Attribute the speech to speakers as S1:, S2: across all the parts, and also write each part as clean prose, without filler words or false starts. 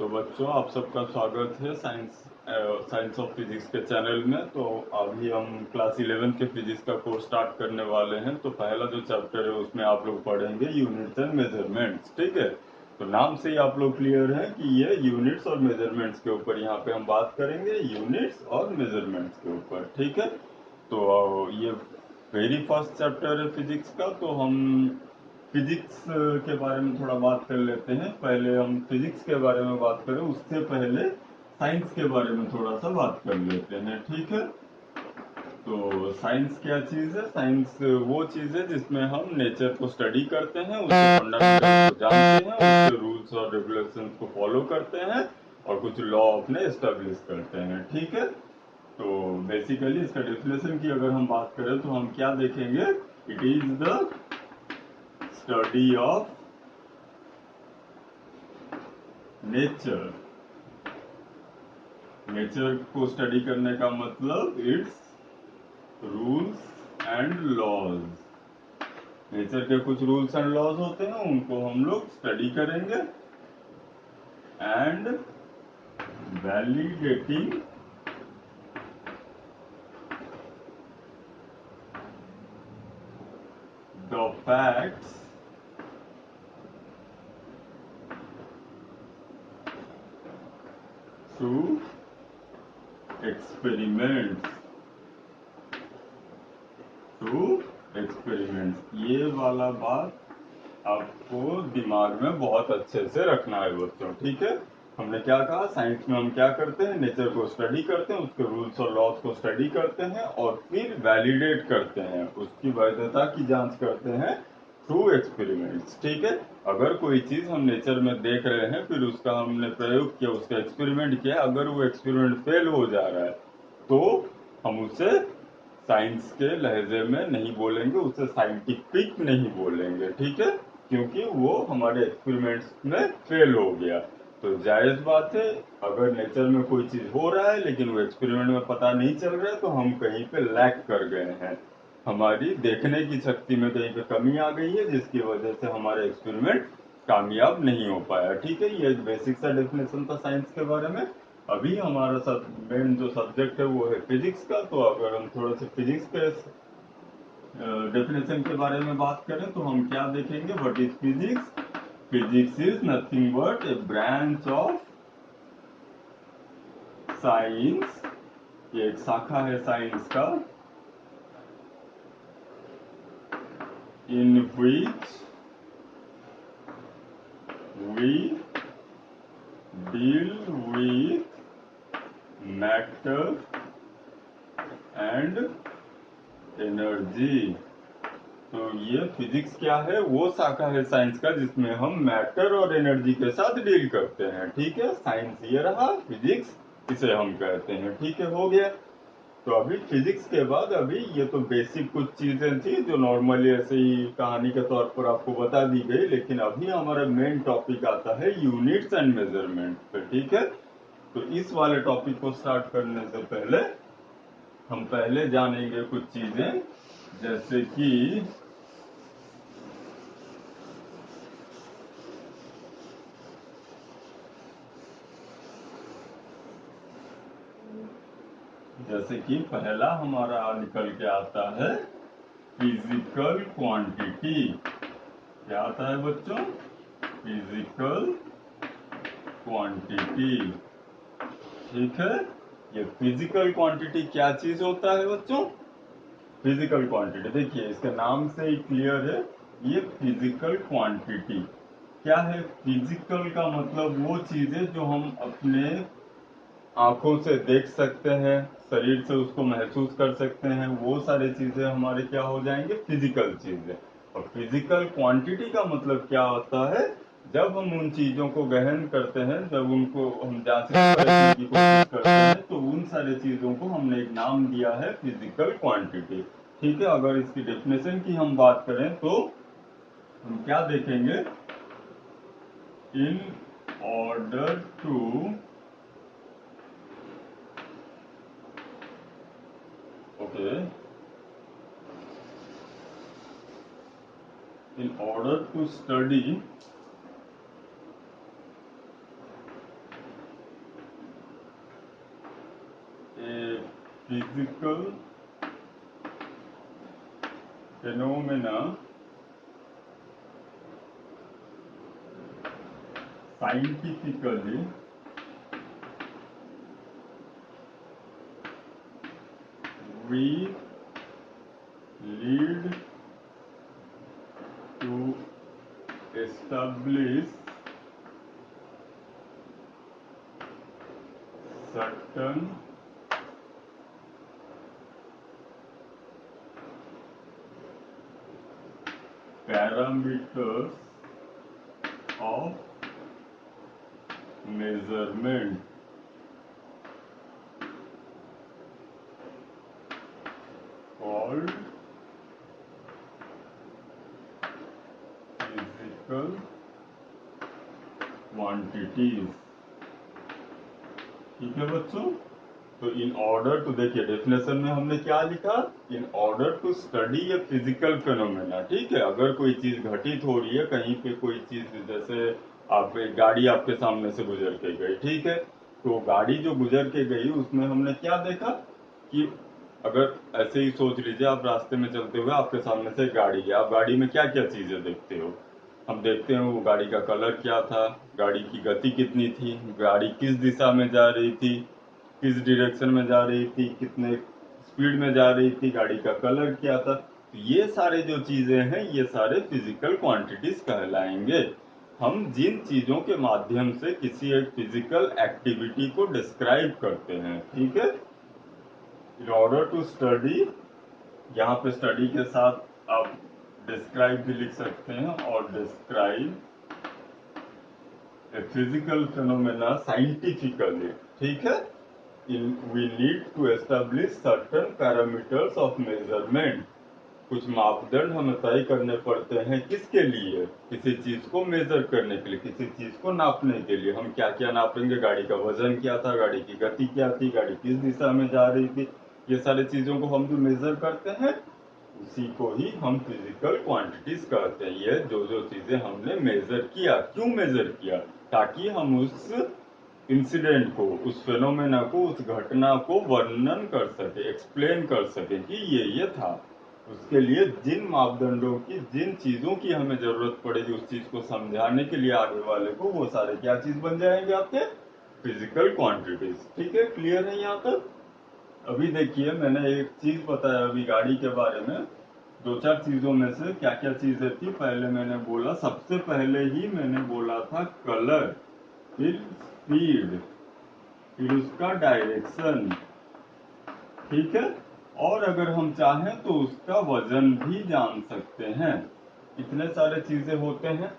S1: तो बच्चों, आप सबका स्वागत है साइंस ऑफ फिजिक्स के चैनल में। तो अभी हम क्लास 11 के फिजिक्स का कोर्स स्टार्ट करने वाले हैं। तो पहला जो चैप्टर है उसमें आप लोग पढ़ेंगे यूनिट्स एंड मेजरमेंट्स। ठीक है, तो नाम से ही आप लोग क्लियर है कि ये यूनिट्स और मेजरमेंट्स के ऊपर यहाँ पे हम बात करेंगे, यूनिट्स और मेजरमेंट्स के ऊपर। ठीक है, तो ये वेरी फर्स्ट चैप्टर है फिजिक्स का। तो हम फिजिक्स के बारे में थोड़ा बात कर लेते हैं। पहले हम फिजिक्स के बारे में बात करें उससे पहले साइंस के बारे में थोड़ा सा बात कर लेते हैं। ठीक है, तो साइंस क्या चीज है? साइंस वो चीज है जिसमें हम नेचर को स्टडी करते हैं, उसके फंडामेंटल्स को जानते हैं, उसके रूल्स और रेगुलेशंस को फॉलो करते हैं और कुछ लॉ अपने एस्टेब्लिश करते हैं। ठीक है, तो बेसिकली इसका डेफिनेशन की अगर हम बात करें तो हम क्या देखेंगे? It is the study of nature. Nature को स्टडी करने का मतलब its rules and laws. Nature के कुछ रूल्स एंड लॉज होते हैं, उनको हम लोग स्टडी करेंगे and validating the facts through experiments. Through experiments, ये वाला बात आपको दिमाग में बहुत अच्छे से रखना है बच्चों। ठीक है, हमने क्या कहा? साइंस में हम क्या करते हैं? नेचर को स्टडी करते हैं, उसके रूल्स और लॉज को स्टडी करते हैं और फिर वैलिडेट करते हैं, उसकी वैधता की जांच करते हैं थ्रू एक्सपेरिमेंट्स। ठीक है, अगर कोई चीज हम नेचर में देख रहे हैं, फिर उसका हमने प्रयोग किया, उसका एक्सपेरिमेंट किया, अगर वो एक्सपेरिमेंट फेल हो जा रहा है तो हम उसे साइंस के लहजे में नहीं बोलेंगे, उसे साइंटिफिक नहीं बोलेंगे। ठीक है, क्योंकि वो हमारे एक्सपेरिमेंट्स में फेल हो गया। तो जायज बात है, अगर नेचर में कोई चीज हो रहा है लेकिन वो एक्सपेरिमेंट में पता नहीं चल रहा है तो हम कहीं पे लैक कर गए हैं, हमारी देखने की शक्ति में कहीं पे कमी आ गई है, जिसकी वजह से हमारा एक्सपेरिमेंट कामयाब नहीं हो पाया। ठीक है, ये बेसिक सा डेफिनेशन था साइंस के बारे में। अभी हमारा सब मेन जो सब्जेक्ट है वो है फिजिक्स का। तो अगर हम थोड़ा सा फिजिक्स के डेफिनेशन के बारे में बात करें तो हम क्या देखेंगे? What is physics? Physics is nothing but a branch of science. ये एक शाखा है साइंस का, in which we deal with matter and energy. तो ये फिजिक्स क्या है? वो शाखा है साइंस का जिसमें हम मैटर और एनर्जी के साथ डील करते हैं। ठीक है, साइंस ये रहा, फिजिक्स इसे हम कहते हैं। ठीक है, हो गया। तो अभी फिजिक्स के बाद अभी ये तो बेसिक कुछ चीजें थी जो नॉर्मली ऐसे ही कहानी के तौर पर आपको बता दी गई, लेकिन अभी हमारा मेन टॉपिक आता है यूनिट्स एंड मेजरमेंट पे। ठीक है, तो इस वाले टॉपिक को स्टार्ट करने से पहले हम पहले जानेंगे कुछ चीजें, जैसे कि पहला हमारा निकल के आता है फिजिकल क्वांटिटी। क्या आता है बच्चों? Physical quantity. ठीक है, ये फिजिकल क्वांटिटी क्या चीज होता है बच्चों? फिजिकल क्वांटिटी, देखिए इसके नाम से ही क्लियर है, ये फिजिकल क्वांटिटी क्या है? फिजिकल का मतलब वो चीजें जो हम अपने आंखों से देख सकते हैं, शरीर से उसको महसूस कर सकते हैं, वो सारी चीजें हमारे क्या हो जाएंगे? फिजिकल चीजें। और फिजिकल क्वांटिटी का मतलब क्या होता है? जब हम उन चीजों को गहन करते हैं, जब उनको हम जांचने परखने की कोशिश करते हैं, तो उन सारी चीजों को हमने एक नाम दिया है फिजिकल क्वांटिटी। ठीक है, अगर इसकी डेफिनेशन की हम बात करें तो हम क्या देखेंगे? In order to okay in order to study physical phenomena scientifically we lead to establish certain parameters of measurement called physical quantities। ठीक है बच्चों, तो इन ऑर्डर टू, देखिए डेफिनेशन में हमने क्या लिखा, in order to study a physical phenomena. ठीक है, अगर कोई चीज घटित हो रही है कहीं पे, कोई चीज जैसे आप एक गाड़ी आपके सामने से गुजर के गई, ठीक है, तो गाड़ी जो गुजर के गई उसमें हमने क्या देखा कि अगर ऐसे ही सोच लीजिए आप रास्ते में चलते हुए आपके सामने से एक गाड़ी है, आप गाड़ी में क्या क्या चीजें देखते हो, हम देखते हैं वो गाड़ी का कलर क्या था, गाड़ी की गति कितनी थी, गाड़ी किस दिशा में जा रही थी, किस डायरेक्शन में जा रही थी, कितने स्पीड में जा रही थी, गाड़ी का कलर क्या था। तो ये सारे जो चीजें हैं ये सारे फिजिकल क्वांटिटीज कहलाएंगे। हम जिन चीजों के माध्यम से किसी एक फिजिकल एक्टिविटी को डिस्क्राइब करते हैं, ठीक है। इन ऑर्डर टू स्टडी, यहाँ पे स्टडी के साथ आप डिस्क्राइब भी लिख सकते हैं, और describe a physical phenomena scientifically, ठीक है। we need to establish certain parameters of measurement। कुछ मापदंड हमें तय करने पड़ते हैं, किसके लिए, किसी चीज को मेजर करने के लिए, किसी चीज को नापने के लिए। हम क्या क्या नापेंगे, गाड़ी का वजन क्या था, गाड़ी की गति क्या थी, गाड़ी किस दिशा में जा रही थी, ये सारी चीजों को हम जो मेजर करते हैं उसी को ही हम फिजिकल क्वांटिटीज कहते हैं। ये जो जो चीजें हमने मेजर किया, क्यों मेजर किया, ताकि हम उस इंसिडेंट को, उस फेनोमेना को, उस घटना को वर्णन कर सके, एक्सप्लेन कर सके कि ये था। उसके लिए जिन मापदंडों की, जिन चीजों की हमें जरूरत पड़ेगी उस चीज को समझाने के लिए आगे वाले को, वो सारे क्या चीज बन जाएंगे, आपके फिजिकल क्वांटिटीज। ठीक है, क्लियर है यहाँ तक। अभी देखिए मैंने एक चीज बताया अभी गाड़ी के बारे में, दो चार चीजों में से क्या क्या चीजें थी। पहले मैंने बोला, सबसे पहले ही मैंने बोला था कलर, फिर स्पीड, फिर उसका डायरेक्शन, ठीक है। और अगर हम चाहें तो उसका वजन भी जान सकते हैं। इतने सारे चीजें होते हैं,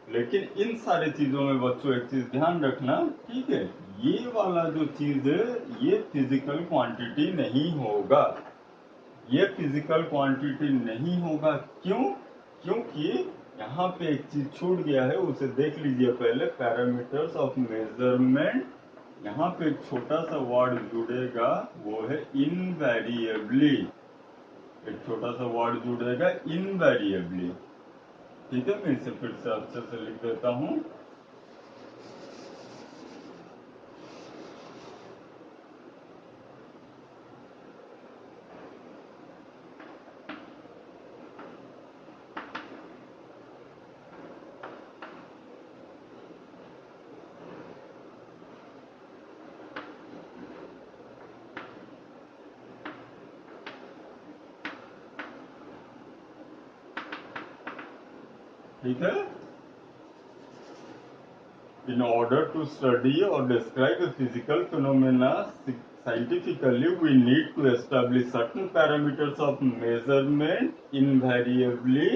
S1: लेकिन इन सारे चीजों में बच्चों एक चीज ध्यान रखना, ठीक है, ये वाला जो चीज है ये फिजिकल क्वांटिटी नहीं होगा। ये फिजिकल क्वांटिटी नहीं होगा, क्यों? क्योंकि यहाँ पे एक चीज छूट गया है, उसे देख लीजिए पहले, पैरामीटर्स ऑफ मेजरमेंट। यहाँ पे एक छोटा सा वर्ड जुड़ेगा, वो है इनवेरिएबली। एक छोटा सा वर्ड जुड़ेगा इनवेरिएबली, ठीक है। मैं इसे फिर से अच्छे से लिख देता हूँ। ठीक है, in order to study or describe a physical phenomena scientifically, we need to establish certain parameters of measurement invariably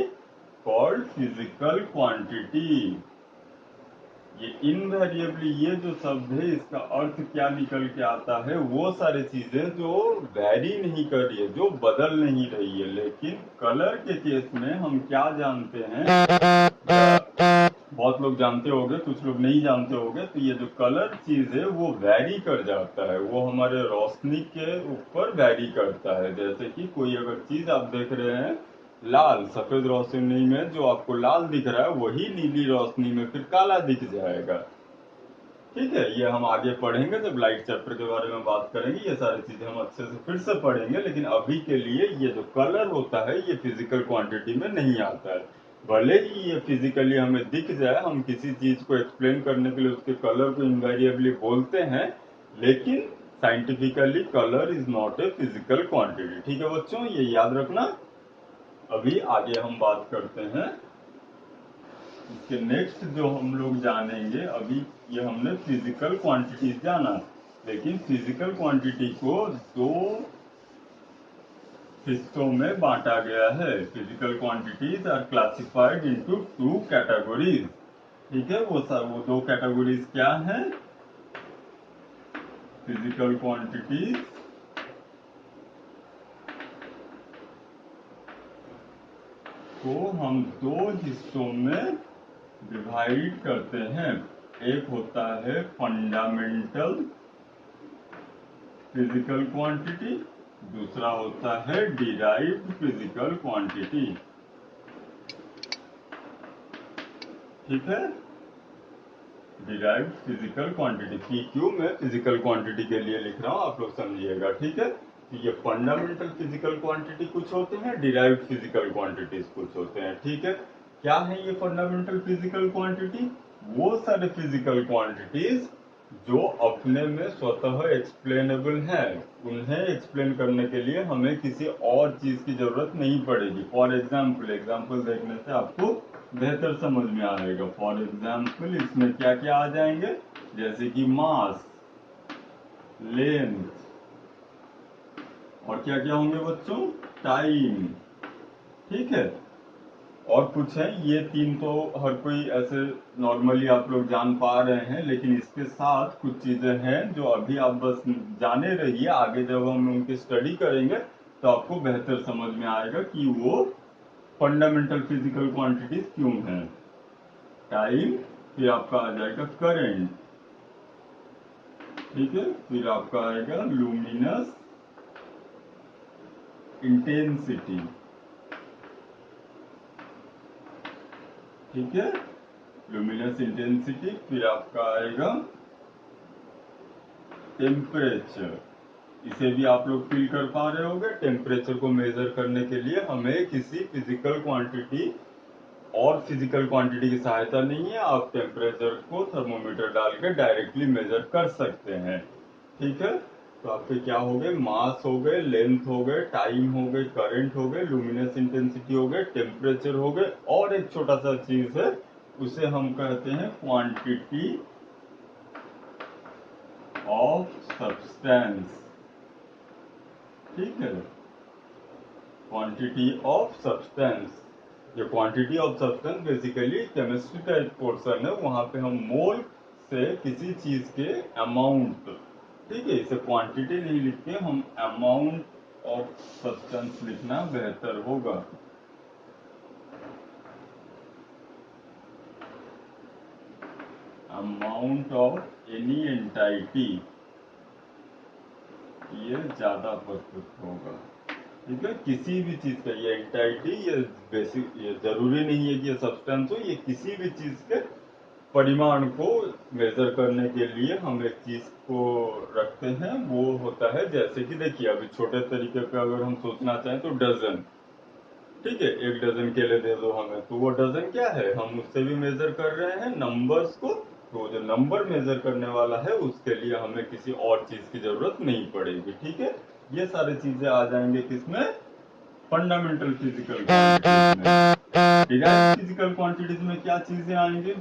S1: called physical quantity। ये इनवेरिएबली, ये जो शब्द है इसका अर्थ क्या निकल के आता है, वो सारी चीजें जो वैरी नहीं कर रही है, जो बदल नहीं रही है। लेकिन कलर के केस में हम क्या जानते हैं, बहुत लोग जानते होंगे, कुछ लोग नहीं जानते होंगे। तो ये जो कलर चीज है वो वैरी कर जाता है, वो हमारे रोशनी के ऊपर वैरी करता है। जैसे कि कोई अगर चीज आप देख रहे हैं लाल, सफेद रोशनी में जो आपको लाल दिख रहा है वही नीली रोशनी में फिर काला दिख जाएगा, ठीक है, ये हम आगे पढ़ेंगे जब लाइट चैप्टर के बारे में बात करेंगे, ये सारी चीजें हम अच्छे से फिर से पढ़ेंगे। लेकिन अभी के लिए ये जो कलर होता है ये फिजिकल क्वांटिटी में नहीं आता है। भले ही ये फिजिकली हमें दिख जाए, हम किसी चीज को एक्सप्लेन करने के लिए उसके कलर को इनवेरिएबली बोलते हैं, लेकिन scientifically colour is not a physical quantity. ठीक है बच्चों, ये याद रखना। अभी आगे हम बात करते हैं इसके नेक्स्ट जो हम लोग जानेंगे। अभी ये हमने फिजिकल क्वांटिटीज जाना, लेकिन फिजिकल क्वांटिटी को दो हिस्सों में बांटा गया है। Physical quantities are classified into two categories. ठीक है, वो दो कैटेगरीज क्या हैं? फिजिकल क्वांटिटीज को हम दो हिस्सों में डिवाइड करते हैं। एक होता है फंडामेंटल फिजिकल क्वांटिटी, दूसरा होता है डिराइव्ड फिजिकल क्वांटिटी। ठीक है, डिराइव्ड फिजिकल क्वांटिटी। PQ में फिजिकल क्वांटिटी के लिए लिख रहा हूं, आप लोग समझिएगा। ठीक है, ये फंडामेंटल फिजिकल क्वांटिटी कुछ होते हैं, डिराइव्ड फिजिकल क्वांटिटीज कुछ होते हैं। ठीक है, क्या है ये फंडामेंटल फिजिकल क्वांटिटी? वो सारे फिजिकल क्वांटिटीज जो अपने में स्वतः एक्सप्लेनेबल है, उन्हें एक्सप्लेन करने के लिए हमें किसी और चीज की जरूरत नहीं पड़ेगी। फॉर एग्जाम्पल देखने से आपको बेहतर समझ में आएगा। फॉर एग्जाम्पल इसमें क्या क्या आ जाएंगे, जैसे कि मास, लेंथ, और क्या क्या होंगे बच्चों? टाइम। ठीक है, और कुछ है, ये तीन तो हर कोई ऐसे नॉर्मली आप लोग जान पा रहे हैं, लेकिन इसके साथ कुछ चीजें हैं जो अभी आप बस जाने रहिए। आगे जब हम उनकी स्टडी करेंगे तो आपको बेहतर समझ में आएगा कि वो फंडामेंटल फिजिकल क्वांटिटीज क्यों हैं। टाइम, फिर आपका आ जाएगा करंट, ठीक है, फिर आपका आएगा लुमिनस इंटेंसिटी। ठीक है, लुमिनस इंटेंसिटी, फिर आपका आएगा टेम्परेचर। इसे भी आप लोग फील कर पा रहे होंगे। टेम्परेचर को मेजर करने के लिए हमें किसी फिजिकल क्वांटिटी और फिजिकल क्वांटिटी की सहायता नहीं है, आप टेम्परेचर को थर्मोमीटर डाल के डायरेक्टली मेजर कर सकते हैं। ठीक है, तो आपके क्या हो गए? मास हो गए, लेंथ हो गए, टाइम हो गए, करंट हो गए, लुमिनस इंटेंसिटी हो गए, टेम्परेचर हो गए, और एक छोटा सा चीज है उसे हम कहते हैं क्वांटिटी ऑफ सब्सटेंस। ठीक है, क्वांटिटी ऑफ सब्सटेंस। ये quantity of substance basically chemistry का एक पोर्शन है, वहां पे हम मोल से किसी चीज के अमाउंट, ठीक है, इसे क्वांटिटी नहीं लिखते हम, अमाउंट ऑफ सब्सटेंस लिखना बेहतर होगा। अमाउंट ऑफ एनी एंटाइटी, ये ज्यादा परफेक्ट होगा। ठीक है, किसी भी चीज का ये एंटाइटी, ये बेसिक, ये जरूरी नहीं है कि ये सब्सटेंस हो, ये किसी भी चीज के परिमाण को मेजर करने के लिए हम एक चीज को रखते हैं, वो होता है, जैसे कि देखिए अभी छोटे तरीके पे अगर हम सोचना चाहें तो डजन। ठीक है, एक डजन केले दे दो हमें, तो वो डजन क्या है? हम उससे भी मेजर कर रहे हैं नंबर्स को। तो जो नंबर मेजर करने वाला है उसके लिए हमें किसी और चीज की जरूरत नहीं पड़ेगी। ठीक है, ये सारी चीजें आ जाएंगे किसमें? फंडामेंटल फिजिकल क्वांटिटीज में। डिराइव्ड फिजिकल क्वांटिटीज में क्या चीजें आएंगे?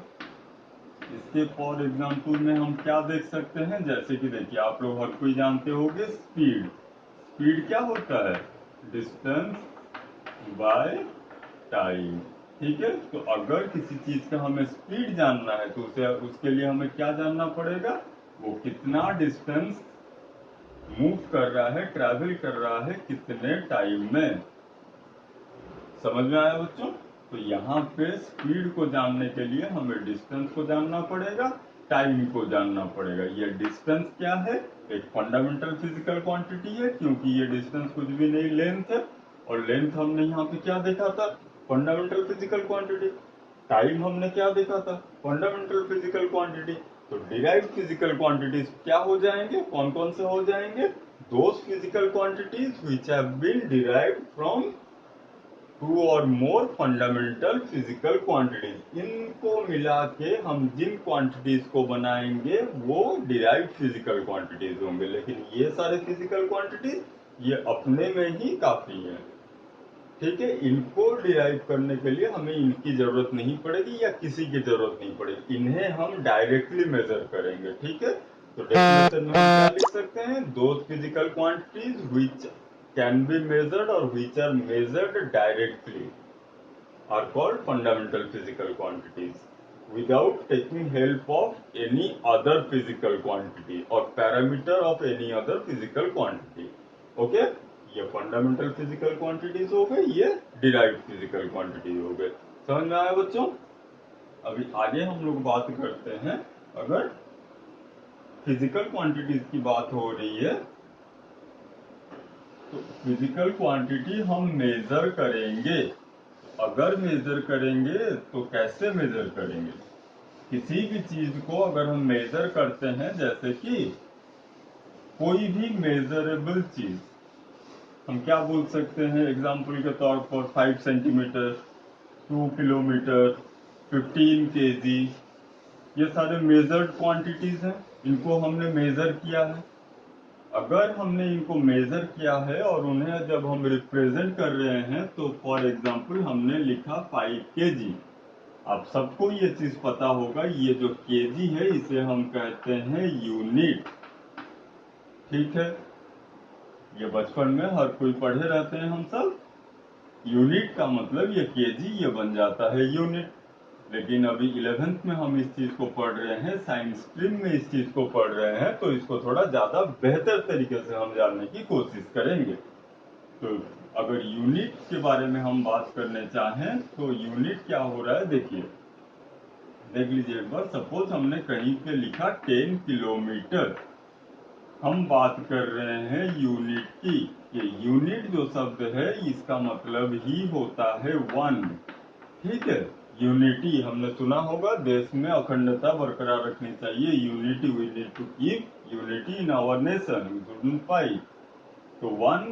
S1: इसके फॉर एग्जाम्पल में हम क्या देख सकते हैं, जैसे कि देखिए आप लोग हर कोई जानते होंगे स्पीड। स्पीड क्या होता है? Distance by time. ठीक है, तो अगर किसी चीज का हमें स्पीड जानना है तो उसे उसके लिए हमें क्या जानना पड़ेगा? वो कितना डिस्टेंस मूव कर रहा है, ट्रैवल कर रहा है, कितने टाइम में। समझ में आया बच्चों? तो यहाँ पे स्पीड को जानने के लिए हमें डिस्टेंस को जानना पड़ेगा, टाइम को जानना पड़ेगा। ये डिस्टेंस क्या है? एक फंडामेंटल फिजिकल क्वांटिटी है, क्योंकि ये डिस्टेंस कुछ भी नहीं, लेंथ है, और लेंथ हमने यहाँ पे क्या देखा था? Fundamental physical quantity. टाइम हमने क्या देखा था? Fundamental physical quantity. तो डिराइव्ड फिजिकल क्वांटिटीज क्या हो जाएंगे, कौन कौन से हो जाएंगे? Those physical quantities which have been derived from two or more fundamental physical quantities. इनको मिला के हम जिन क्वांटिटीज को बनाएंगे वो डिराइव्ड फिजिकल क्वांटिटीज होंगे। लेकिन ये सारे फिजिकल क्वांटिटीज ये अपने में ही काफी है, ठीक है। इनको डिराइव करने के लिए हमें इनकी जरूरत नहीं पड़ेगी या किसी की जरूरत नहीं पड़ेगी, इन्हें हम डायरेक्टली मेजर करेंगे, ठीक है। तो डेफिनेशन में हम क्या लिख सकते हैं? Those physical quantities which can be measured और which are measured directly are called fundamental physical quantities without taking help of any other physical quantity or parameter of any other physical quantity. Okay? ये fundamental physical quantities हो गए, ये derived physical quantity हो गए। समझ में आया बच्चों? अभी आगे हम लोग बात करते हैं, अगर फिजिकल क्वांटिटीज की बात हो रही है तो फिजिकल क्वांटिटी हम मेजर करेंगे। अगर मेजर करेंगे तो कैसे मेजर करेंगे? किसी भी चीज को अगर हम मेजर करते हैं, जैसे कि कोई भी मेजरेबल चीज, हम क्या बोल सकते हैं एग्जाम्पल के तौर पर? 5 सेंटीमीटर, 2 किलोमीटर, 15 केजी, ये सारे मेजर्ड क्वांटिटीज हैं, इनको हमने मेजर किया है। अगर हमने इनको मेजर किया है और उन्हें जब हम रिप्रेजेंट कर रहे हैं तो फॉर एग्जाम्पल हमने लिखा 5 केजी। आप सबको ये चीज पता होगा, ये जो केजी है इसे हम कहते हैं यूनिट, ठीक है। ये बचपन में हर कोई पढ़े रहते हैं हम सब। यूनिट का मतलब ये केजी, ये बन जाता है यूनिट। लेकिन अभी 11th में हम इस चीज को पढ़ रहे हैं, साइंस स्ट्रीम में इस चीज को पढ़ रहे हैं, तो इसको थोड़ा ज्यादा बेहतर तरीके से हम जानने की कोशिश करेंगे। तो अगर यूनिट के बारे में हम बात करने चाहें तो यूनिट क्या हो रहा है, देखिए देख लीजिए एक बार। सपोज हमने कहीं पे लिखा 10 किलोमीटर, हम बात कर रहे हैं यूनिट की। ये यूनिट जो शब्द है इसका मतलब ही होता है 1, ठीक है। यूनिटी हमने सुना होगा, देश में अखंडता बरकरार रखनी चाहिए, unity, we need to keep unity in our nation, we shouldn't fight. तो 1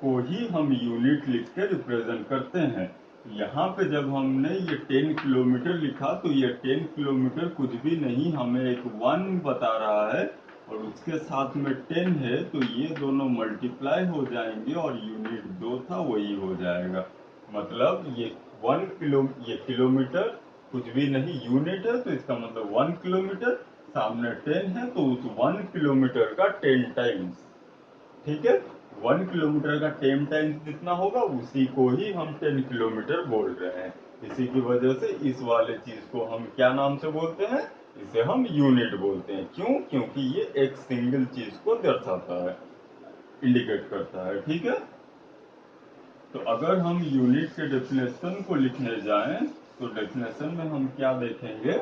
S1: को ही हम यूनिट लिख के रिप्रेजेंट करते हैं। यहाँ पे जब हमने ये 10 किलोमीटर लिखा तो ये 10 किलोमीटर कुछ भी नहीं, हमें एक 1 बता रहा है और उसके साथ में 10 है, तो ये दोनों मल्टीप्लाई हो जाएंगे और यूनिट जो था वही हो जाएगा। मतलब ये ये किलोमीटर कुछ भी नहीं, यूनिट है, तो इसका मतलब 1 किलोमीटर, सामने 10 है तो उस 1 किलोमीटर का 10 टाइम्स, ठीक है। 1 किलोमीटर का 10 टाइम्स जितना होगा उसी को ही हम 10 किलोमीटर बोल रहे हैं। इसी की वजह से इस वाले चीज को हम क्या नाम से बोलते हैं? इसे हम यूनिट बोलते हैं। क्यों? क्योंकि ये एक सिंगल चीज को दर्शाता है, इंडिकेट करता है, ठीक है। तो अगर हम यूनिट के डेफिनेशन को लिखने जाएं तो डेफिनेशन में हम क्या देखेंगे?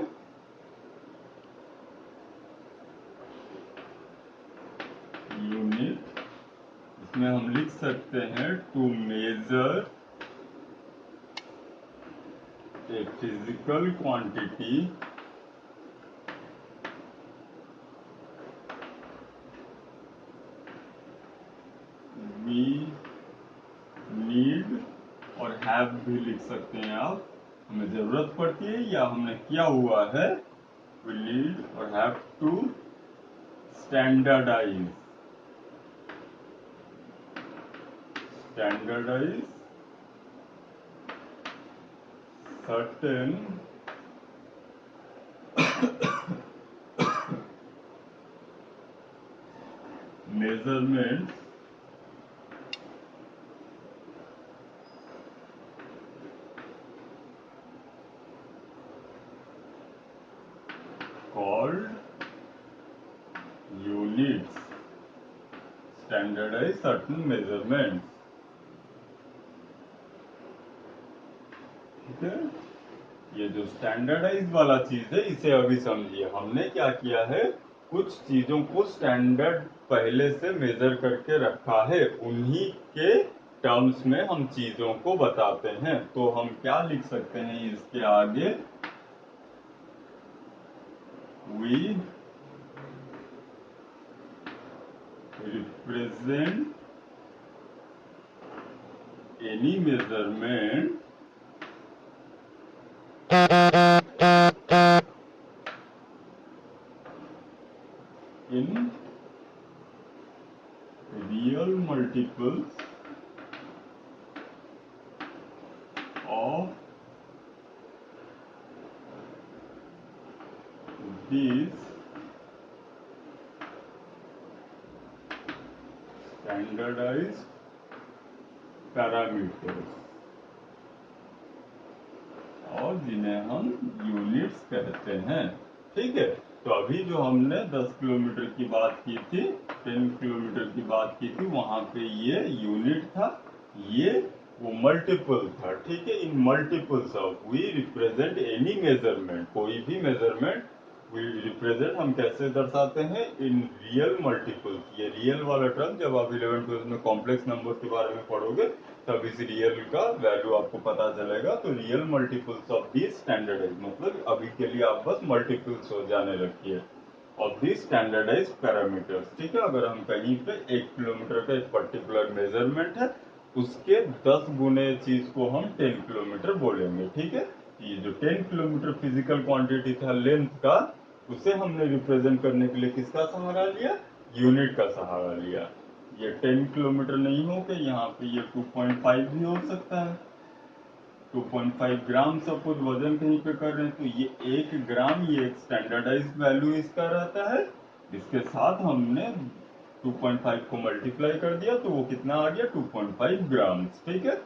S1: यूनिट, इसमें हम लिख सकते हैं to measure a physical quantity we need, और हैव भी लिख सकते हैं आप, हमें जरूरत पड़ती है या हमने किया हुआ है। we need और have to standardize certain measurements called units, standardize certain measurements, ठीक है। ये जो स्टैंडर्डाइज वाला चीज है इसे अभी समझिए। हमने क्या किया है, कुछ चीजों को स्टैंडर्ड पहले से मेजर करके रखा है, उन्हीं के टर्म्स में हम चीजों को बताते हैं। तो हम क्या लिख सकते हैं इसके आगे? we represent any measurement in real multiples of these standardized parameters, और जिन्हें हम यूनिट्स कहते हैं। ठीक है, तो अभी जो हमने 10 किलोमीटर की बात की थी, 10 किलोमीटर की बात की थी, वहां पे ये यूनिट था, ये वो मल्टीपल था। ठीक है, in multiples of we represent any measurement, कोई भी मेजरमेंट वी रिप्रेजेंट हम कैसे दर्शाते हैं, इन रियल मल्टीपल्स। ये रियल वाला टर्म जब आप 11th में कॉम्प्लेक्स नंबर के बारे में पढ़ोगे तब इस रियल का वैल्यू आपको पता चलेगा। तो real multiples of the standardise, मतलब अभी के लिए आप बस मल्टीपल्स हो जाने रखिए ऑफ दी स्टैंडर्डाइज पैरामीटर्स। ठीक है, अगर हम कहीं पे 1 किलोमीटर का एक पर्टिकुलर मेजरमेंट है, उसके 10 गुने चीज को हम 10 किलोमीटर बोलेंगे। ठीक है, ये जो 10 किलोमीटर फिजिकल क्वांटिटी था लेंथ का, उसे हमने रिप्रेजेंट करने के लिए किसका सहारा लिया, यूनिट का सहारा लिया। ये 10 किलोमीटर नहीं हो के यहाँ पे ये 2.5 भी हो सकता है। 2.5 ग्राम सपोज वजन कहीं पे कर रहे हैं, तो ये 1 ग्राम, ये एक स्टैंडर्डाइज्ड वैल्यू इसका रहता है। इसके साथ हमने 2.5 को मल्टीप्लाई कर दिया तो वो कितना आ गया, 2.5 ग्राम। ठीक है,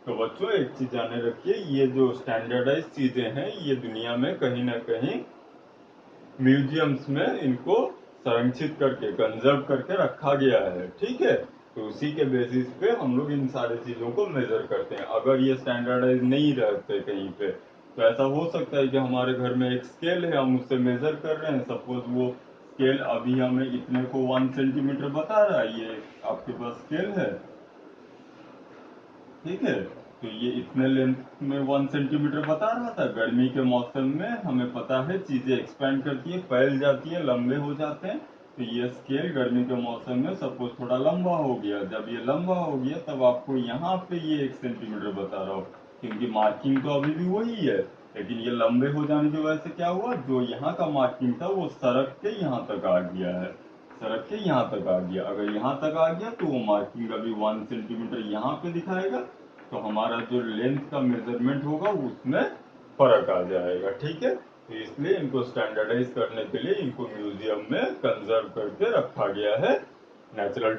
S1: तो बच्चों एक चीज जाने रखिए, ये जो स्टैंडर्डाइज चीजें हैं ये दुनिया में कहीं ना कहीं म्यूजियम्स में इनको संरक्षित करके कंजर्व करके रखा गया है। ठीक है, तो उसी के बेसिस पे हम लोग इन सारी चीजों को मेजर करते हैं। अगर ये स्टैंडर्डाइज नहीं रहते कहीं पे, तो ऐसा हो सकता है कि हमारे घर में एक स्केल है, हम उससे मेजर कर रहे हैं, सपोज वो स्केल अभी हमें इतने को 1 सेंटीमीटर बता रहा है, ये आपके पास स्केल है। ठीक है, तो ये इतने लेंथ में 1 सेंटीमीटर बता रहा था। गर्मी के मौसम में हमें पता है चीजें एक्सपेंड करती है, फैल जाती है, लंबे हो जाते हैं। तो ये स्केल गर्मी के मौसम में सपोज थोड़ा लंबा हो गया, जब ये लंबा हो गया तब आपको यहाँ पे ये 1 सेंटीमीटर बता रहा हो, क्योंकि मार्किंग तो अभी भी वही है, लेकिन ये लंबे हो जाने की वजह से क्या हुआ, जो यहाँ का मार्किंग था वो सड़क के यहाँ तक आ गया है, सड़क के यहाँ तक आ गया। अगर यहाँ तक आ गया तो वो मार्किंग अभी 1 सेंटीमीटर यहाँ पे दिखाएगा, तो हमारा जो लेंथ का मेजरमेंट होगा उसमें फर्क आ जाएगा। ठीक है, तो इसलिए इनको स्टैंडर्डाइज करने के लिए इनको म्यूजियम में कंजर्व करके रखा गया है। नेचुरल